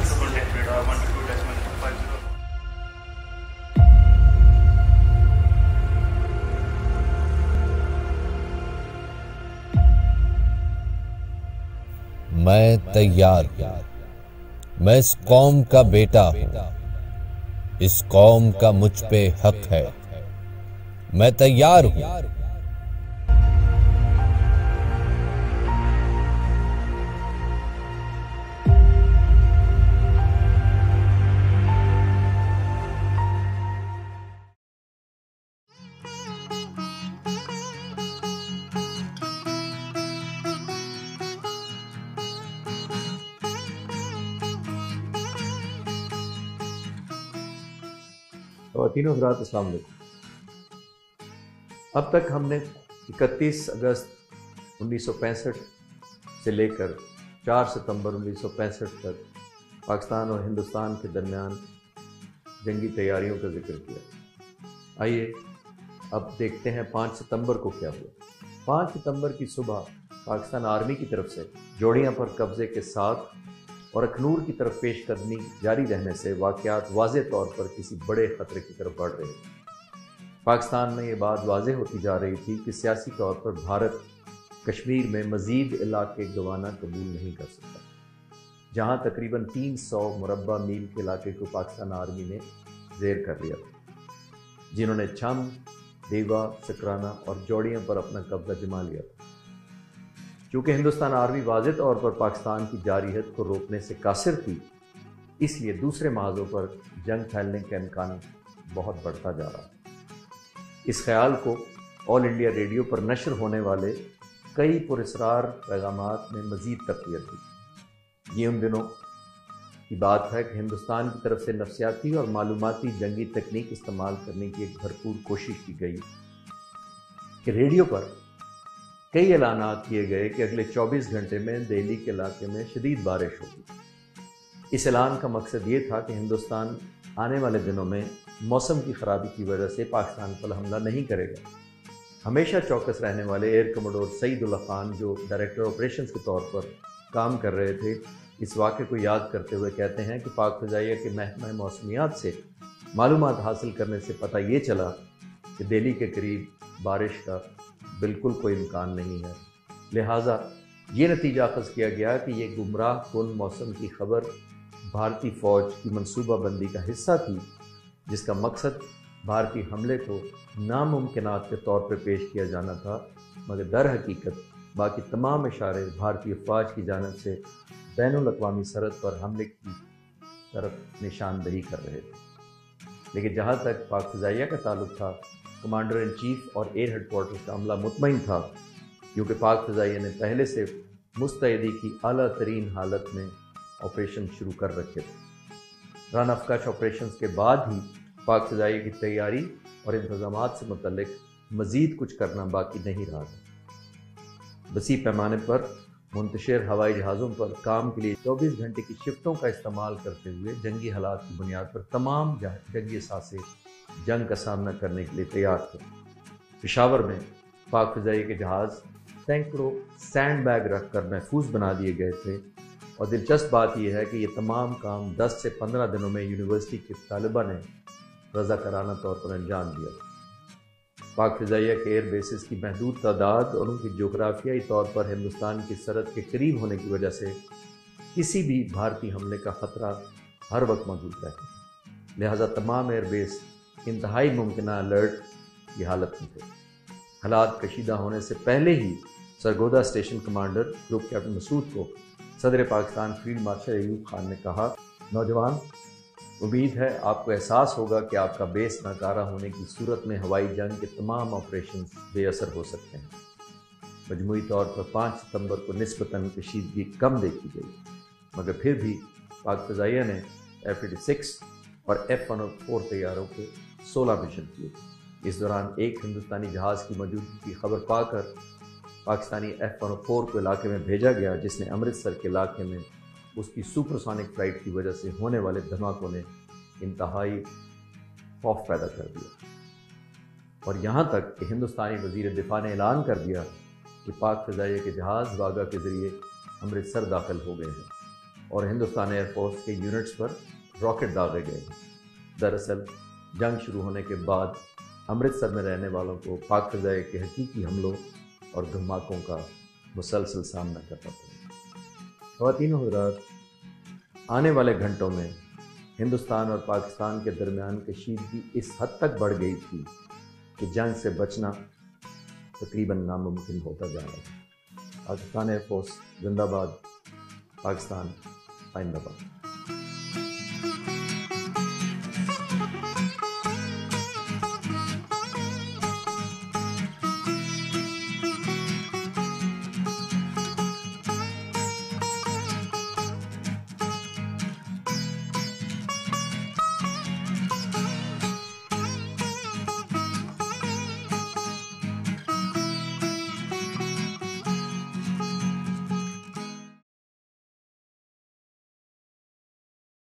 unsuccessful test radar 122-50. मैं तैयार हूं। मैं इस कौम का बेटा हूं। इस कौम का मुझ पे हक है। मैं तैयार हूं। ख़वातीन और हज़रात, अस्सलाम वालेकुम। अब तक हमने 31 अगस्त 1965 से लेकर 4 सितंबर 1965 तक पाकिस्तान और हिंदुस्तान के दरमियान जंगी तैयारियों का जिक्र किया। आइए अब देखते हैं 5 सितंबर को क्या हुआ। 5 सितंबर की सुबह पाकिस्तान आर्मी की तरफ से जोड़ियां पर कब्जे के साथ और अखनूर की तरफ पेशकदमी जारी रहने से वाक़यात वाज़े तौर पर किसी बड़े ख़तरे की तरफ बढ़ रहे थे। पाकिस्तान में ये बात वाज़े होती जा रही थी कि सियासी तौर पर भारत कश्मीर में मज़ीद इलाके गंवाना कबूल नहीं कर सकता, जहाँ तकरीबन 300 मुरब्बा मील के इलाके को पाकिस्तान आर्मी ने ज़ेर कर लिया था, जिन्होंने छम, देवा, सकराना और जोड़ियाँ पर अपना कब्जा जमा लिया था। चूँकि हिंदुस्तान आर्मी वाज़े तौर पर पाकिस्तान की जारहियत को रोकने से कासिर थी, इसलिए दूसरे महाज़ों पर जंग फैलने का इम्कान बहुत बढ़ता जा रहा। इस ख्याल को ऑल इंडिया रेडियो पर नशर होने वाले कई पुरस्रार पैगामात में मज़ीद तक़वियत दी। ये उन दिनों की बात है कि हिंदुस्तान की तरफ से नफ्सियाती और मालूमाती जंगी तकनीक इस्तेमाल करने की एक भरपूर कोशिश की गई कि रेडियो पर कई ऐलानात किए गए कि अगले 24 घंटे में दिल्ली के इलाके में शदीद बारिश होगी। इस ऐलान का मकसद ये था कि हिंदुस्तान आने वाले दिनों में मौसम की ख़राबी की वजह से पाकिस्तान पर हमला नहीं करेगा। हमेशा चौकस रहने वाले एयर कमोडोर सईदुल्लाह खान, जो डायरेक्टर ऑपरेशंस के तौर पर काम कर रहे थे, इस वाक़े को याद करते हुए कहते हैं कि पाक फ़िज़ाइया के महकमा मौसमियात से मालूमात हासिल करने से पता ये चला कि दिल्ली के करीब बारिश का बिल्कुल कोई इम्कान नहीं है। लिहाजा ये नतीजा अख़ज़ किया गया कि ये गुमराह कुन मौसम की खबर भारतीय फ़ौज की मनसूबाबंदी का हिस्सा थी, जिसका मकसद भारतीय हमले को नामुमकिनात के तौर पर पेश किया जाना था, मगर दर हकीकत बाकी तमाम इशारे भारतीय फ़ौज की जानिब से बैनुल अक़वामी सरहद पर हमले की तरफ निशानदही कर रहे थे। लेकिन जहाँ तक पाक फ़िज़ाइया का ताल्लुक था, कमांडर इन चीफ और एयर हेडक्वार्टर्स का अमला मुतमईन था, क्योंकि पाक फ़िज़ाइया ने पहले से मुस्तैदी की आला तरीन हालत में ऑपरेशन शुरू कर रखे थे। रन अफकाश ऑपरेशन के बाद ही पाक फ़िज़ाइया की तैयारी और इंतज़ामात से मुतल्लिक मज़ीद कुछ करना बाकी नहीं रहा था। वसी पैमाने पर मुंतशिर हवाई जहाज़ों पर काम के लिए 24 घंटे की शिफ्टों का इस्तेमाल करते हुए जंगी हालात की बुनियाद पर तमाम जंगी असासे जंग का सामना करने के लिए तैयार थे। पेशावर में पाक फ़िज़ाइया के जहाज़ टैंकरों सैंड बैग रख कर महफूज बना दिए गए थे, और दिलचस्प बात यह है कि ये तमाम काम 10 से 15 दिनों में यूनिवर्सिटी के तालिबा ने रज़ाकाराना तौर पर अंजाम दिया। पाक फ़िज़ाइया के एयर बेसिस की महदूद तादाद और उनकी जोग्राफियाई तौर पर हिंदुस्तान की सरहद के करीब होने की वजह से किसी भी भारतीय हमले का ख़तरा हर वक्त मौजूद रहता है। लिहाजा तमाम एयर बेस इंतहाई मुमकिना अलर्ट की हालत में थे। हालात कशीदा होने से पहले ही Sargodha station commander group captain Masood को सदर पाकिस्तान फील्ड मार्शल अयूब खान ने कहा, नौजवान, उम्मीद है आपको एहसास होगा कि आपका बेस नाकारा होने की सूरत में हवाई जंग के तमाम ऑपरेशन बेअसर हो सकते हैं। मजमूई तौर पर 5 सितंबर को निस्बतन कशीदगी कम देखी गई, मगर फिर भी पाक फ़िज़ाइया ने F-86 और F-104 तैयारों के 16 मिशन किए। इस दौरान एक हिंदुस्तानी जहाज़ की मौजूदगी की खबर पाकर पाकिस्तानी F-104 को इलाके में भेजा गया, जिसने अमृतसर के इलाके में उसकी सुपरसोनिक फ्लाइट की वजह से होने वाले धमाकों ने इंतहाई खौफ पैदा कर दिया। और यहाँ तक कि हिंदुस्तानी वज़ीर दिफा ने ऐलान कर दिया कि पाक फ़िज़ाइया के जहाज़ वागा के ज़रिए अमृतसर दाखिल हो गए हैं। اور ہندوستان ایئر فورس کے یونٹس پر راکٹ داغے گئے۔ دراصل جنگ شروع ہونے کے بعد امرتسر میں رہنے والوں کو پاک فضائیہ کے حقیقی حملوں اور دھماکوں کا مسلسل سامنا کرنا پڑا۔ خواتین و حضرات، آنے والے گھنٹوں میں ہندوستان اور پاکستان کے درمیان کشیدگی اس حد تک بڑھ گئی تھی کہ جنگ سے بچنا تقریباً ناممکن ہوتا جا رہا ہے۔ پاکستان ایئر فورس زندہ باد، پاکستان آئندہ باد۔